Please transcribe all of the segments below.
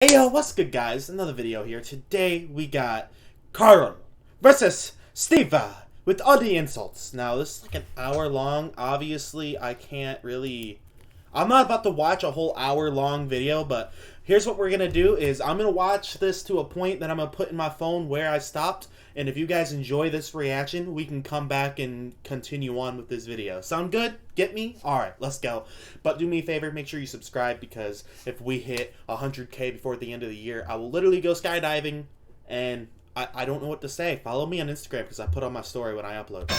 Hey yo, what's good guys? Another video here. Today we got Karl versus Steve with all the insults. Now this is like an hour long. Obviously I'm not about to watch a whole hour long video, but here's what we're gonna do is I'm gonna watch this to a point that I'm gonna put in my phone where I stopped, and if you guys enjoy this reaction, we can come back and continue on with this video. Sound good? Get me? Alright, let's go. But do me a favor, make sure you subscribe, because if we hit 100k before the end of the year, I will literally go skydiving, and I don't know what to say. Follow me on Instagram, because I put on my story when I upload.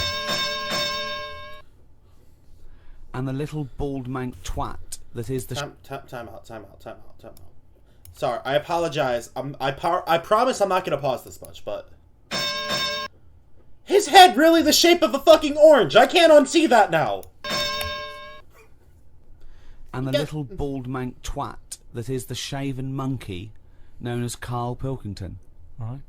And the little bald mank twat that is the time out. Sorry, I apologize. I promise I'm not gonna pause this much, but his head really the shape of a fucking orange. I can't unsee that now. And the little bald mank twat that is the shaven monkey known as Karl Pilkington. Right.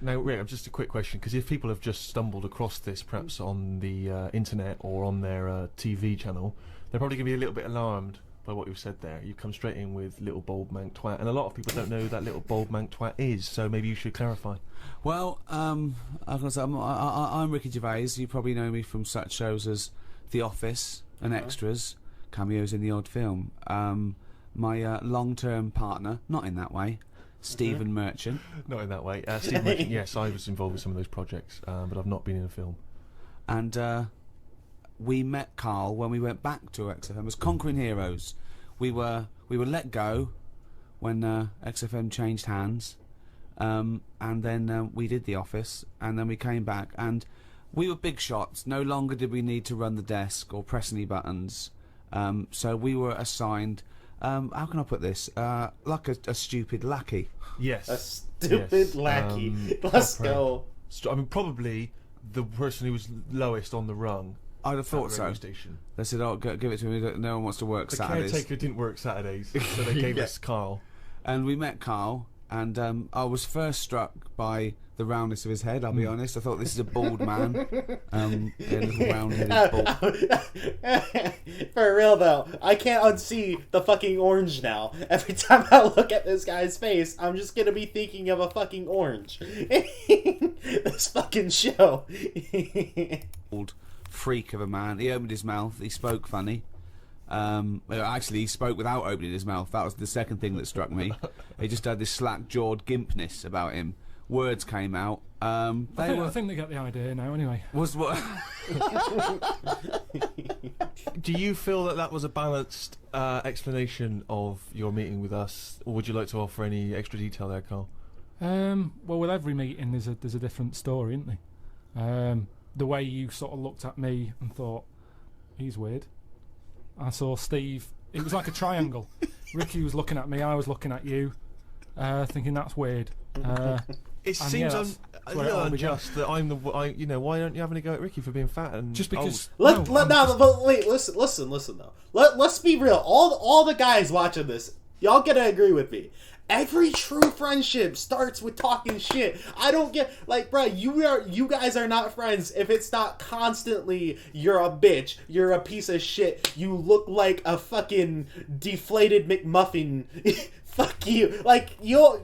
Now, Rick, just a quick question, because if people have just stumbled across this, perhaps on the internet or on their TV channel, they're probably going to be a little bit alarmed by what you've said there. You've come straight in with little bald mank twat, and a lot of people don't know who that little bald mank twat is, so maybe you should clarify. Well, I'm Ricky Gervais. You probably know me from such shows as The Office and Extras, cameos in the odd film. My long-term partner, not in that way, Stephen Merchant. Not in that way. Stephen Merchant, yes, I was involved with some of those projects, but I've not been in a film. And we met Karl when we went back to XFM as Conquering Heroes. We were let go when XFM changed hands, and then we did The Office, and then we came back, and we were big shots. No longer did we need to run the desk or press any buttons, so we were assigned, how can I put this, like a stupid lackey. Yes. A stupid lackey. Let's go. I mean, probably the person who was lowest on the rung. I'd have thought so. Station. They said, "Oh, give it to me. No one wants to work Saturdays." The caretaker didn't work Saturdays, so they gave us Karl. And we met Karl, and I was first struck by the roundness of his head. I'll be honest. I thought, this is a bald man, a little round-headed bald. For real though, I can't unsee the fucking orange now. Every time I look at this guy's face, I'm just gonna be thinking of a fucking orange. This fucking show. Old freak of a man. He opened his mouth. He spoke funny. Actually, he spoke without opening his mouth. That was the second thing that struck me. He just had this slack-jawed gimpness about him. Words came out. I think they get the idea now. Anyway, was what? Do you feel that that was a balanced explanation of your meeting with us, or would you like to offer any extra detail there, Karl? well, with every meeting, there's a different story, isn't there? The way you sort of looked at me and thought, he's weird. I saw Steve. It was like a triangle. Ricky was looking at me. I was looking at you, thinking that's weird. It seems a little unjust that I'm the. why don't you have a go at Ricky for being fat and just because? Wait, listen though. Let's be real. All the guys watching this, y'all gonna agree with me. Every true friendship starts with talking shit. I don't get, like, bro, you guys are not friends if it's not constantly, you're a bitch, you're a piece of shit, you look like a fucking deflated McMuffin. Fuck you. Like,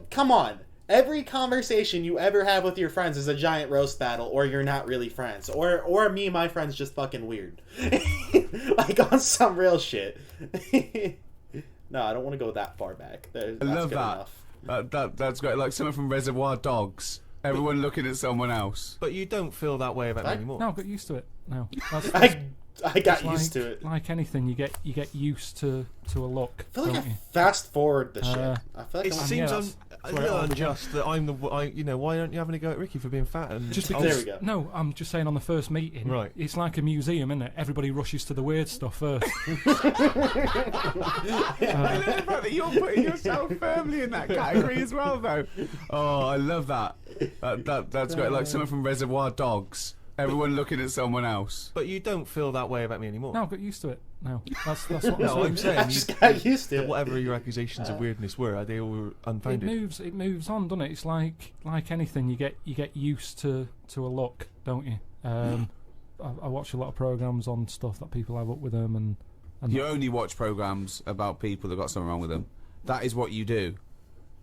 come on. Every conversation you ever have with your friends is a giant roast battle, or you're not really friends. Or me and my friends just fucking weird. Like, on some real shit. No, I don't want to go that far back. I love that. That's great. Like someone from Reservoir Dogs. Everyone looking at someone else. But you don't feel that way about me anymore. No, I got used to it. No, I got used to it. Like anything, you get used to a look. I feel like I fast forward the shit. I feel like it seems a little unjust that I'm the. Why don't you have a go at Ricky for being fat and just because? There we go. No, I'm just saying on the first meeting. Right. It's like a museum, isn't it? Everybody rushes to the weird stuff first. I love the fact that you're putting yourself firmly in that category as well, though. Oh, I love that. That's great. Like someone from Reservoir Dogs. Everyone looking at someone else. But you don't feel that way about me anymore. No, I got used to it. No, that's what I'm saying. I just got used to it. Whatever your accusations of weirdness were, they all were unfounded. It moves on, doesn't it? It's like anything. You get used to a look, don't you? I watch a lot of programs on stuff that people have up with them, and you only watch programs about people that got something wrong with them. That is what you do.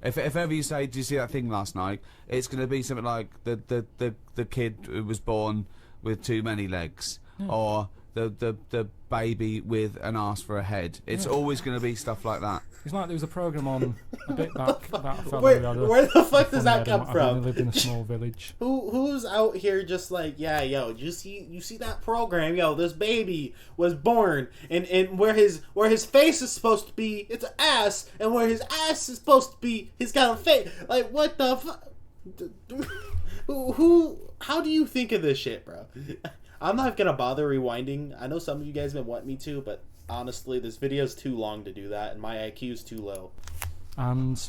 If ever you say, "Did you see that thing last night?" It's going to be something like the kid who was born with too many legs, or the baby with an arse for a head. It's always going to be stuff like that. It's like there was a programme on a bit back about a fella Where who had the fuck does that come He from? lived in a small village. Who's out here just like, yeah, yo, you see that program, yo, this baby was born and where his face is supposed to be, it's an ass, and where his ass is supposed to be, he's got a face. Like, what the fuck? How do you think of this shit, bro? I'm not gonna bother rewinding. I know some of you guys have been wanting me to, but honestly, this video's too long to do that, and my IQ's too low. And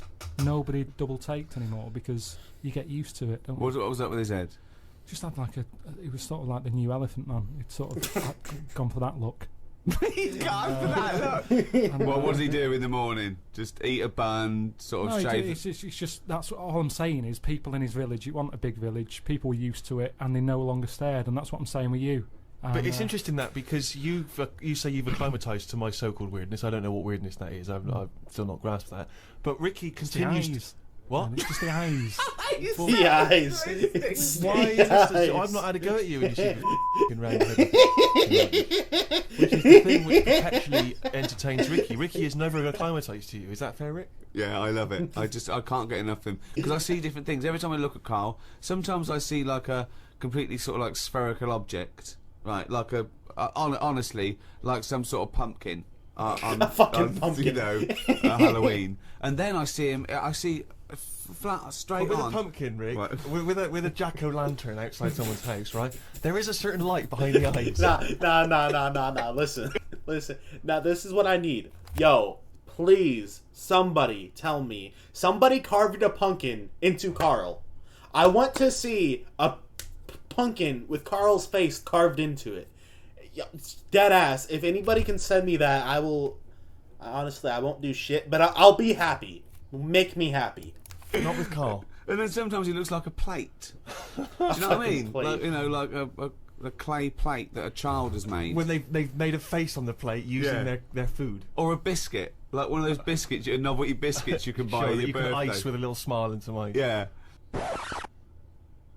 nobody double taked anymore because you get used to it, don't you? What was up with his head? Just had like it was sort of like the new Elephant Man. He'd sort of gone for that look. He's gone for that look. What does he do in the morning? Just eat a bun, sort of shave. It's just that's all I'm saying is people in his village. You want a big village. People were used to it, and they no longer stared. And that's what I'm saying with you. But it's interesting that because you say you've acclimatised to my so-called weirdness. I don't know what weirdness that is. I've still not grasped that. But Ricky continues. What? It's just the eyes. The eyes. Why is this? So I've not had a go at you and you see fucking round head. Which is the thing which perpetually entertains Ricky. Ricky is never acclimatised to you. Is that fair, Rick? Yeah, I love it. I can't get enough of him because I see different things every time I look at Karl. Sometimes I see like a completely sort of like spherical object, right? Like honestly, like some sort of pumpkin. A fucking pumpkin. You know, Halloween. And then I see him. I see flat straight with on. a pumpkin, Rick, right. with a jack-o'-lantern outside someone's house, right? There is a certain light behind the eyes. Nah. Listen. Now this is what I need. Yo, please, somebody tell me. Somebody carved a pumpkin into Karl. I want to see a pumpkin with Karl's face carved into it. Dead ass. If anybody can send me that, I will. Honestly, I won't do shit, but I'll be happy. Make me happy. Not with Karl. And then sometimes he looks like a plate. Do you know what I mean? Plate. Like, you know, like a clay plate that a child has made. When they've made a face on the plate using their food. Or a biscuit. Like one of those biscuits, novelty biscuits you can buy Sure, on that your you birthday. can ice with a little smile into my... Yeah.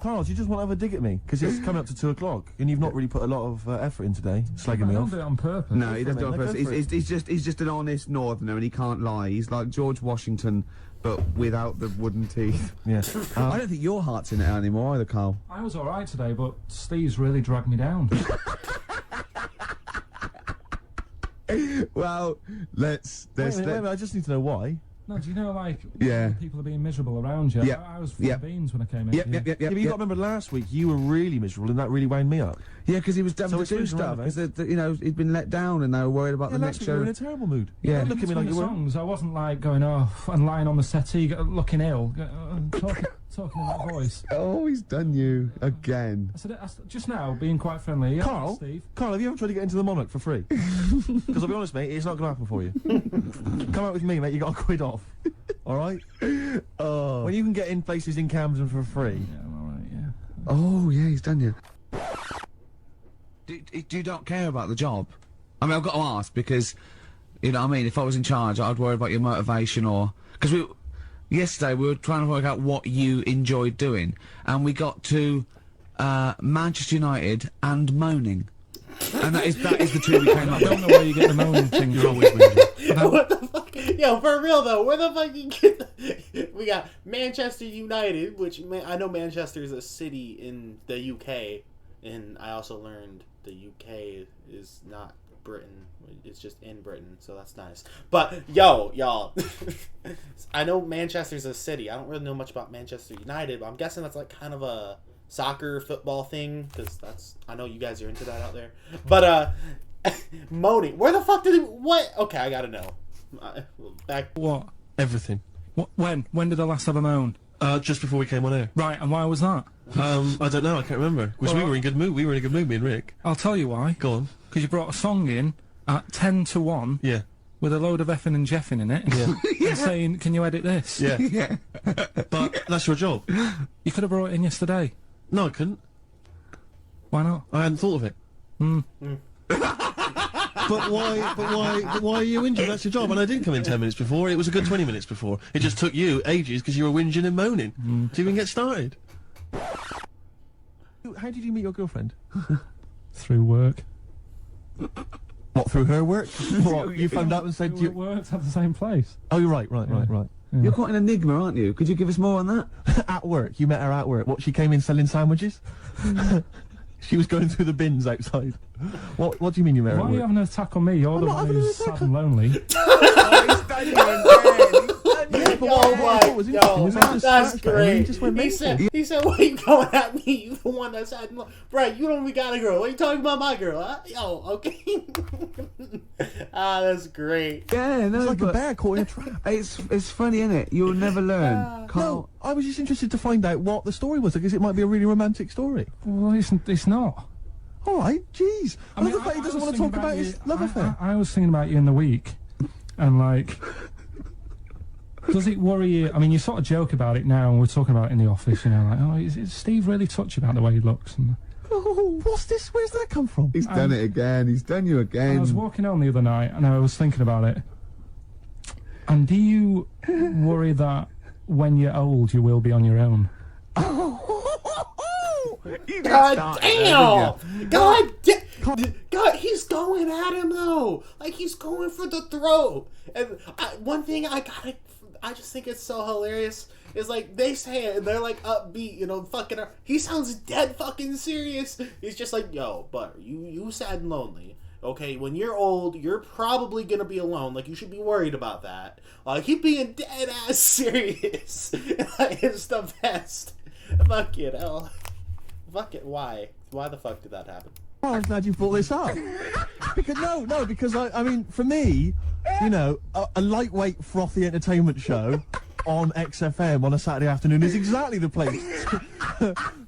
Karl, do you just want to have a dig at me? Because it's coming up to 2 o'clock, and you've not really put a lot of effort in today, slagging me I don't off. do it on purpose. No, he doesn't do it on Go purpose. for it. He's just an honest northerner and he can't lie. He's like George Washington, but without the wooden teeth. Yeah. I don't think your heart's in it anymore either, Karl. I was alright today, but Steve's really dragged me down. Well, Wait a minute, I just need to know why. No, do you know, like, Yeah. people are being miserable around you? Yeah. I was full of beans when I came in. Yep. Yeah, but you got to remember last week, you were really miserable, and that really wound me up. Yeah, because he was dumb So to it's do moving stuff. around, Because, you know, he'd been let down and they were worried about the last next week you were in show. a terrible mood. Yeah. Don't look at me like you were. songs. I wasn't like going off and lying on the settee, looking ill, talking in that voice. Oh, he's done you again. I said just now, being quite friendly. Yeah, Karl, Steve. Karl, have you ever tried to get into the Monarch for free? Because I'll be honest, mate, it's not going to happen for you. Come out with me, mate, you got a quid off. Alright? Oh. When you can get in places in Camden for free. Yeah, I'm alright, yeah. Oh, yeah, he's done you. You don't care about the job? I mean, I've got to ask because, you know what I mean, if I was in charge, I'd worry about your motivation or... Because yesterday we were trying to work out what you enjoyed doing, and we got to Manchester United and moaning. And that is the two we came up I don't with. know where you get the moaning thing. You're always What the fuck? Yo, for real though, where the fuck you get we got Manchester United, which I know Manchester is a city in the UK, and I also learned the UK is not Britain. It's just in Britain, so that's nice. But yo, y'all, I know Manchester's a city. I don't really know much about Manchester United, but I'm guessing that's like kind of a soccer football thing, because I know you guys are into that out there. But moaning, where the fuck did he? What? Okay, I gotta know. Back. What? Everything. When did I last have a moan? Just before we came on air. Right, and why was that? I don't know, I can't remember. Because we were in good mood. We were in a good mood, me and Rick. I'll tell you why. Go on. Because you brought a song in at 10 to 1 Yeah. with a load of effing and jeffing in it. Yeah. And saying, can you edit this? Yeah. Yeah. But that's your job. You could have brought it in yesterday. No, I couldn't. Why not? I hadn't thought of it. But why are you whinging? That's your job. And I did come in 10 minutes before. It was a good 20 minutes before. It just took you ages because you were whinging and moaning to even get started. How did you meet your girlfriend? Through work. What, through her work? What, you phoned up and said We worked at the same place. Oh, you're right. Yeah. You're quite an enigma, aren't you? Could you give us more on that? At work. You met her at work. What, she came in selling sandwiches? She was going through the bins outside. What do you mean you met her Why at are you work? having an attack on me? You're the not one having an who's attack sad and lonely. That's great. Just went He said, "Why you going at me? You the one that's had, right? You don't even got a girl. What are you talking about, my girl? Huh? Yo, okay." That's great. Yeah, no, It's like a but bear caught in a trap. it's funny, innit? You'll never learn. No, I was just interested to find out what the story was, because it might be a really romantic story. Well, it's not. All right, jeez. I mean, the fact he doesn't want to talk about his love affair. I was thinking about you in the week, and like, does it worry you? I mean, you sort of joke about it now, and we're talking about it in the office, you know, like, oh, is Steve really touchy about the way he looks? And Oh, what's this? Where's that come from? He's done it again. He's done you again. I was walking home the other night, and I was thinking about it. And do you worry that when you're old, you will be on your own? God damn! God, he's going at him though. Like, he's going for the throat. And one thing I just think it's so hilarious is, like, they say it and they're like upbeat, you know, fucking. He sounds dead fucking serious. He's just like, yo, but you sad and lonely. Okay, when you're old, you're probably gonna be alone. Like, you should be worried about that. Like, he being dead ass serious. Like, it's the best. Fuck it, hell. Fuck it, why? Why the fuck did that happen? Oh, I'm glad you brought this up. Because I mean, for me, you know, a lightweight, frothy entertainment show on XFM on a Saturday afternoon is exactly the place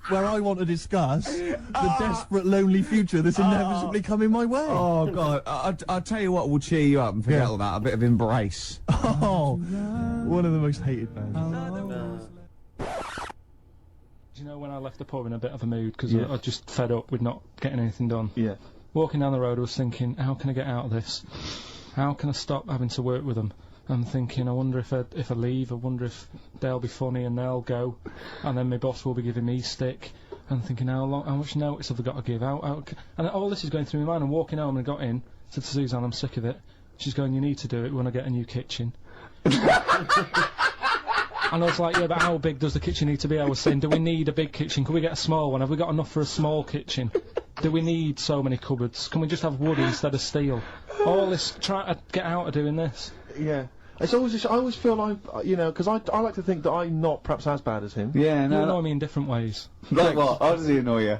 where I want to discuss the desperate, lonely future that's inevitably coming my way. Oh, God. I'll tell you what will cheer you up and forget all that. A bit of Embrace. Oh, one of the most hated bands. Do you know, when I left the pub in a bit of a mood because I just fed up with not getting anything done? Yeah. Walking down the road, I was thinking, how can I get out of this? How can I stop having to work with them? I'm thinking, I wonder if I leave, I wonder if they'll be funny and they'll go, and then my boss will be giving me stick. I'm thinking, how much notice have I got to give out? And all this is going through my mind. I'm walking home and I got in, said to Suzanne, I'm sick of it. She's going, you need to do it when I get a new kitchen. And I was like, yeah, but how big does the kitchen need to be? I was saying, do we need a big kitchen? Can we get a small one? Have we got enough for a small kitchen? Do we need so many cupboards? Can we just have wood instead of steel? All this, trying to get out of doing this. Yeah. It's always just, I always feel like, you know, because I like to think that I'm not perhaps as bad as him. Yeah, You annoy me in different ways. Like what? How does he annoy you?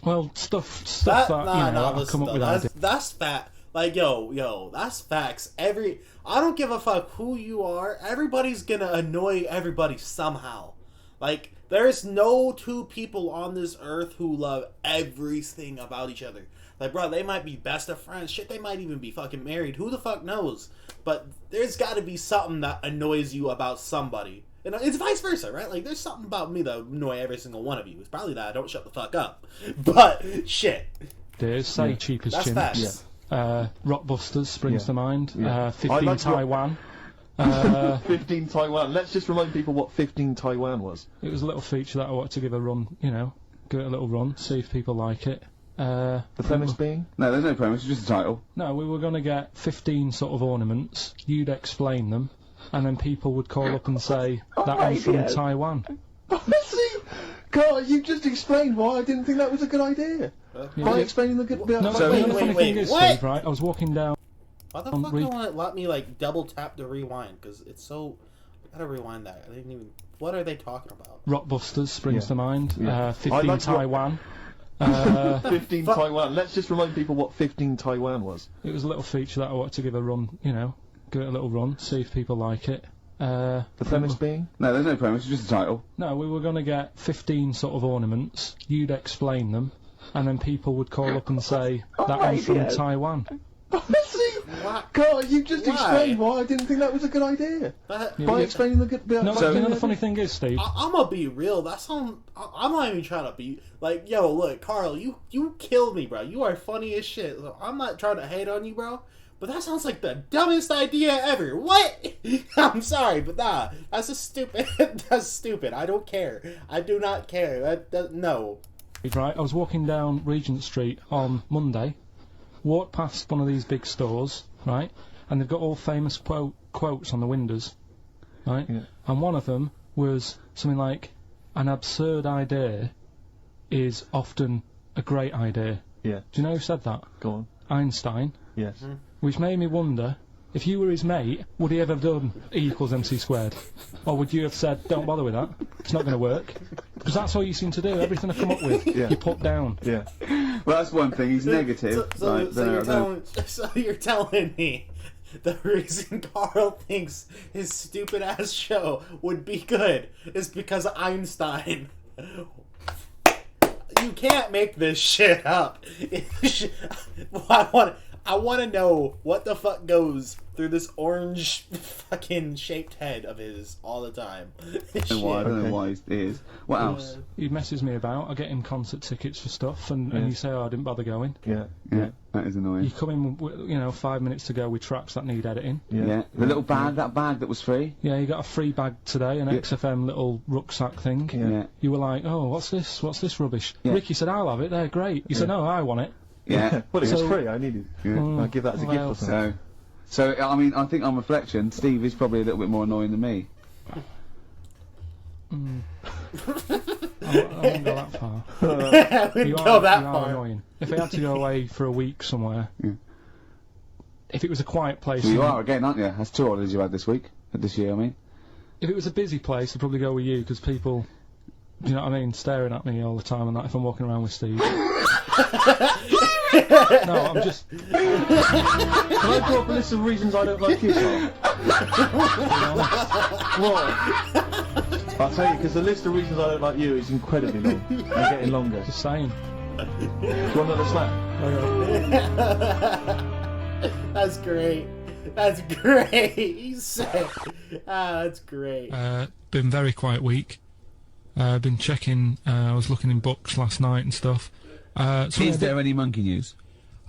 Well, stuff that I come up with ideas. That's fat. Like, yo, that's facts. I don't give a fuck who you are. Everybody's gonna annoy everybody somehow. Like, there's no two people on this earth who love everything about each other. Like, bro, they might be best of friends. Shit, they might even be fucking married. Who the fuck knows? But there's gotta be something that annoys you about somebody. And it's vice versa, right? Like, there's something about me that annoy every single one of you. It's probably that I don't shut the fuck up. But, shit. There's say cheap as That's chimps. facts. Rockbusters springs to mind. 15 like Taiwan. 15 Taiwan. Let's just remind people what 15 Taiwan was. It was a little feature that I wanted to give a run, you know, give it a little run, see if people like it. The premise being? No, there's no premise, it's just a title. No, we were going to get 15 sort of ornaments, you'd explain them, and then people would call up and say, that one's from Taiwan. See? Karl, you just explained why I didn't think that was a good idea. By explaining the good bit. No, So- the funny thing is, what? Steve, right, I was walking down. Why the fuck don't it let me, like, double tap to rewind? Because it's so... I gotta rewind that. I didn't even... What are they talking about? Rockbusters springs to mind. 15 like Taiwan. 15 Taiwan. Let's just remind people what 15 Taiwan was. It was a little feature that I wanted to give a run, you know, give it a little run, see if people like it. The premise being? No, there's no premise, it's just a title. No, we were going to get 15 sort of ornaments, you'd explain them, and then people would call up and say, that one's from Taiwan. See? What? Carl, you just Why? explained why I didn't think that was a good idea. That, By explaining the good. No, you know the funny thing is, Steve. I'm gonna be real. I'm not even trying to be like, yo, look, Karl, you killed me, bro. You are funny as shit. So I'm not trying to hate on you, bro. But that sounds like the dumbest idea ever. What? I'm sorry, but nah, that's just stupid. That's stupid. I don't care. I do not care. No. Right, I was walking down Regent Street on Monday, walked past one of these big stores, right, and they've got all famous quotes on the windows, right, and one of them was something like, "An absurd idea is often a great idea." Yeah. Do you know who said that? Go on. Einstein. Yes. Which made me wonder, if you were his mate, would he ever have done E=mc²? Or would you have said, don't bother with that, it's not going to work? Because that's all you seem to do, everything I come up with, you put down. Yeah. Well, that's one thing. He's negative. So you're telling me the reason Karl thinks his stupid ass show would be good is because of Einstein. You can't make this shit up. I want to know what the fuck goes through this orange fucking shaped head of his all the time. I don't know why he is. What else? He messes me about, I get him concert tickets for stuff, and you say, oh, I didn't bother going. Yeah. That is annoying. You come in, 5 minutes to go with tracks that need editing. Yeah. The little bag, that bag that was free. Yeah, you got a free bag today, an XFM little rucksack thing. Yeah. You were like, oh, what's this? What's this rubbish? Yeah. Ricky said, I'll have it, they're great. You said, no, I want it. Yeah. Well, it was So- free. I needed. Yeah. I'll give that as a gift or something. So, I mean, I think on reflection, Steve is probably a little bit more annoying than me. I wouldn't go that far. I wouldn't go that you are far. annoying. If I had to go away for a week somewhere, if it was a quiet place... Well, you are again, aren't you? That's 2 holidays you had this year, I mean. If it was a busy place, I'd probably go with you, because people, do you know what I mean, staring at me all the time and that if I'm walking around with Steve. No, I'm just... Can I draw up a list of reasons I don't like you, Carl? What? I'll tell you, because the list of reasons I don't like you is incredibly long. And getting longer. Just saying. Do you want another slap? That's great. That's great. He's sick. That's great. Been very quiet week. Been checking, I was looking in books last night and stuff. Is there any monkey news?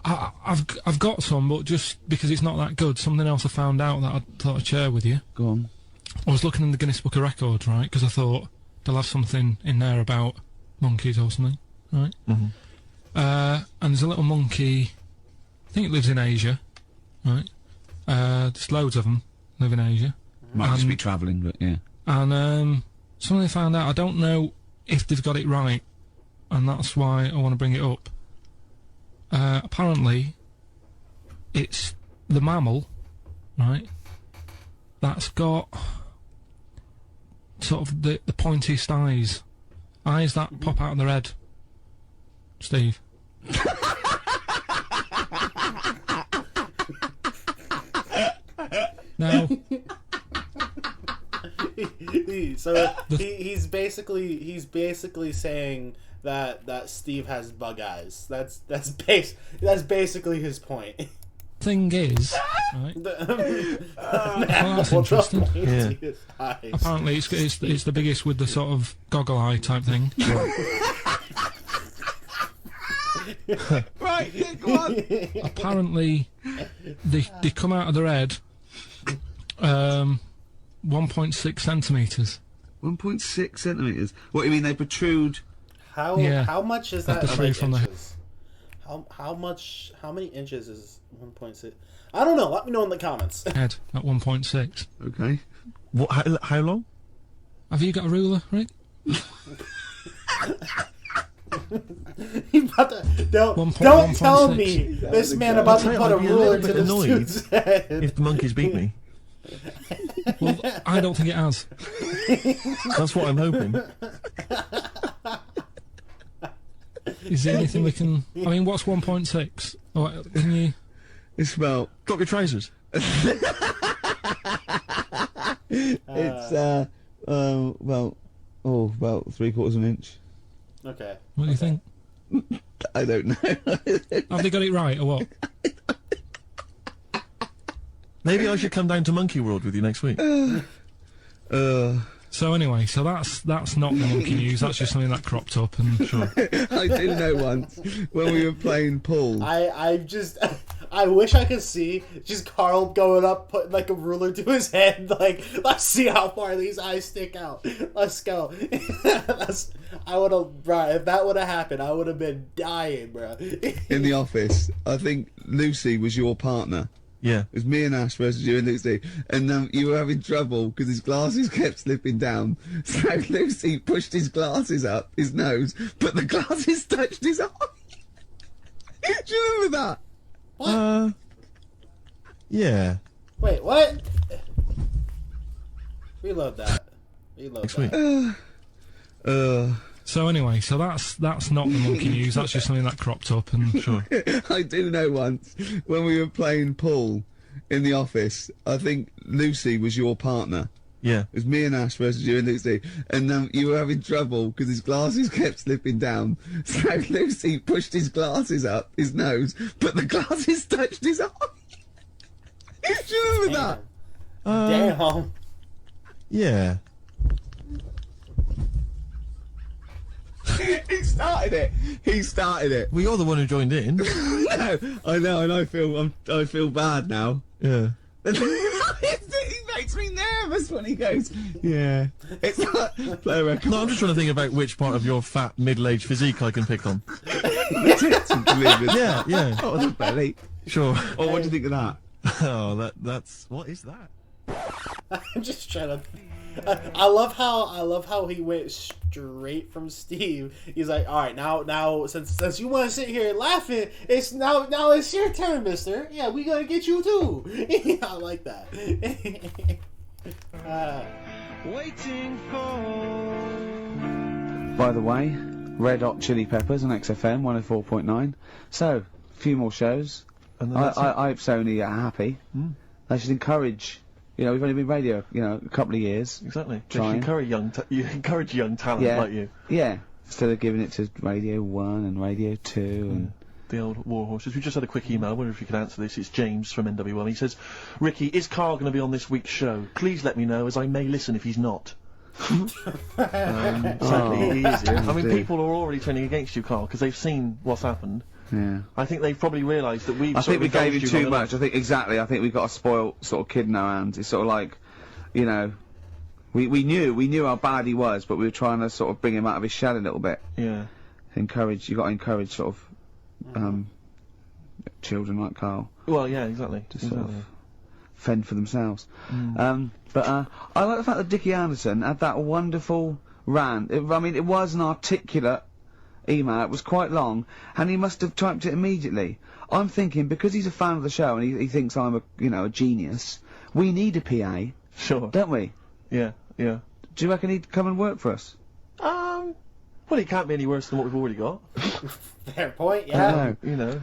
I've got some, but just because it's not that good, something else I found out that I thought I'd share with you. Go on. I was looking in the Guinness Book of Records, right, because I thought they'll have something in there about monkeys or something, right? Mm-hmm. And there's a little monkey, I think it lives in Asia, right? There's loads of them live in Asia. Might just be travelling, but yeah. And something I found out, I don't know if they've got it right, and that's why I want to bring it up. Apparently, it's the mammal, right, that's got sort of the pointiest eyes that pop out of their head. Steve. Now, So he's basically saying that Steve has bug eyes. That's basically his point. thing is, right? That's What's up, interesting. mate? His eyes. Apparently, it's the biggest with the sort of goggle eye type thing. Right, yeah, go on. Apparently, they come out of their head 1.6 centimetres. 1.6 centimetres. What, you mean they protrude? How much is that? At the in, free like, from the inches? How many inches is 1.6? I don't know. Let me know in the comments. Head at 1.6. Okay. What? How long? Have you got a ruler, Rick? Don't 1.6. tell me this man about to put a ruler to this dude's head. If the monkeys beat me. Well, I don't think it has. That's what I'm hoping. Is there anything we can... I mean, what's 1.6? Oh, can you... It's about... Drop your trousers. It's, about 3/4 of an inch. Okay. What do you think? I don't know. Have they got it right, or what? Maybe I should come down to Monkey World with you next week. So anyway, that's not the monkey news. That's just something that cropped up, and sure. I do know once when we were playing pool. I wish I could see just Karl going up, putting like a ruler to his head, like, let's see how far these eyes stick out. Let's go. I would have, bro. If that would have happened, I would have been dying, bro. In the office, I think Lucy was your partner. Yeah. It was me and Ash versus you and Lucy, and you were having trouble because his glasses kept slipping down. So Lucy pushed his glasses up his nose, but the glasses touched his eye. Do you remember that? What? Yeah. Wait, what? Reload that. Reload Next that. week. So anyway, that's not the monkey news. That's just something that cropped up, and sure. I do know once when we were playing pool in the office, I think Lucy was your partner. Yeah. It was me and Ash versus you and Lucy, and you were having trouble because his glasses kept slipping down. So Lucy pushed his glasses up his nose, but the glasses touched his eye. Do you remember that? Damn. Yeah. He started it. He started it. Well, you're the one who joined in. No, I know, and I feel bad now. Yeah. He makes me nervous when he goes, yeah. It's like, play a record. No, I'm just trying to think about which part of your fat, middle-aged physique I can pick on. Yeah, yeah. Oh, the belly. Sure. Oh, what do you think of that? Oh, that's... What is that? I'm just trying to. I love how he went straight from Steve. He's like, all right, now since you want to sit here laughing, it's now it's your turn, Mister. Yeah, we gotta get you too. I like that. Waiting for. By the way, Red Hot Chili Peppers on XFM 104.9. So, a few more shows. And then that's it. I hope Sony are happy. They should encourage. You know, we've only been radio, a couple of years. Exactly. Just Trying. encourage young talent Yeah. like you. Yeah. Instead of giving it to Radio 1 and Radio 2 and... The old war horses. We just had a quick email. I wonder if you could answer this. It's James from NW1. He says, Ricky, is Karl going to be on this week's show? Please let me know, as I may listen if he's not. Sadly, he is here. I mean, people are already turning against you, Karl, because they've seen what's happened. Yeah. I think they've probably realised that we've I think we gave him you too long much. enough. I think we've got a spoiled sort of kid in our hands. It's sort of like, we knew how bad he was, but we were trying to sort of bring him out of his shell a little bit. Yeah. You got to encourage sort of, children like Karl Well, yeah, exactly. to sort of fend for themselves. But I like the fact that Dickie Anderson had that wonderful rant. It was an articulate email. It was quite long, and he must have typed it immediately. I'm thinking, because he's a fan of the show and he thinks I'm a genius, we need a PA, Sure. don't we? Yeah, yeah. Do you reckon he'd come and work for us? Well, he can't be any worse than what we've already got. Fair point. I Yeah. know. You know.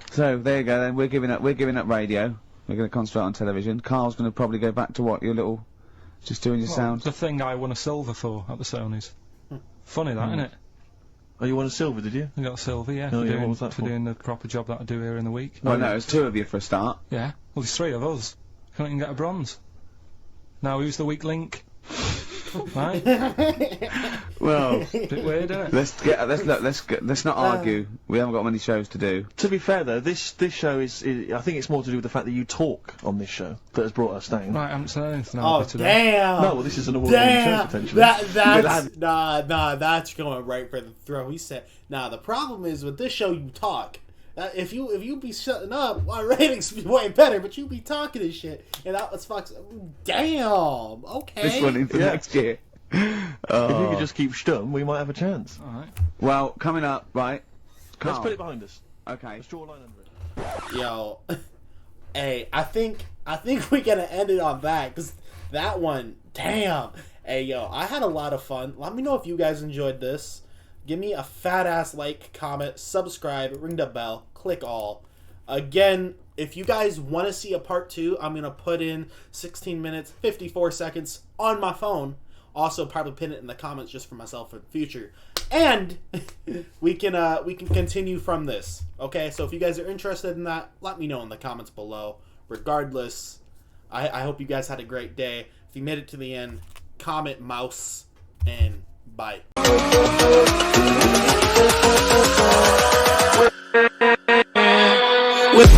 So there you go. Then we're giving up radio. We're going to concentrate on television. Karl's going to probably go back to what, your little, just doing your sound. The thing I won a silver for at the Sony's. Funny that, isn't it? Oh, you won a silver, did you? I got a silver, yeah. Oh, for yeah, doing, what was that for? doing the proper job that I do here in the week. Well, no, it's two of you for a start. Yeah. Well, there's three of us. Couldn't even get a bronze. Now who's the weak link? Right? Well, Bit weird, isn't it? let's not argue. We haven't got many shows to do. To be fair, though, this show is I think it's more to do with the fact that you talk on this show that has brought us down. Right, I haven't said anything Oh about today. damn! No, well, this is an award-winning show, Damn! potentially. That's that's going right for the throat. He said, "Nah, the problem is with this show, you talk. If you be shutting up, our ratings be way better. But you be talking and shit, and that was fucks. Damn. Okay. This one in for next year. If you could just keep stum, we might have a chance. Alright. Well, coming up, right? Let's Karl. put it behind us. Okay. Let's draw a line under it. Yo, hey, I think we're gonna end it on that, because that one, damn. Hey, yo, I had a lot of fun. Let me know if you guys enjoyed this. Give me a fat ass like, comment, subscribe, ring the bell, click all. Again, if you guys want to see a part 2, I'm gonna put in 16 minutes 54 seconds on my phone. Also, probably pin it in the comments just for myself for the future. And we can continue from this. Okay, so if you guys are interested in that, let me know in the comments below. Regardless, I hope you guys had a great day. If you made it to the end, comment mouse, and bye. With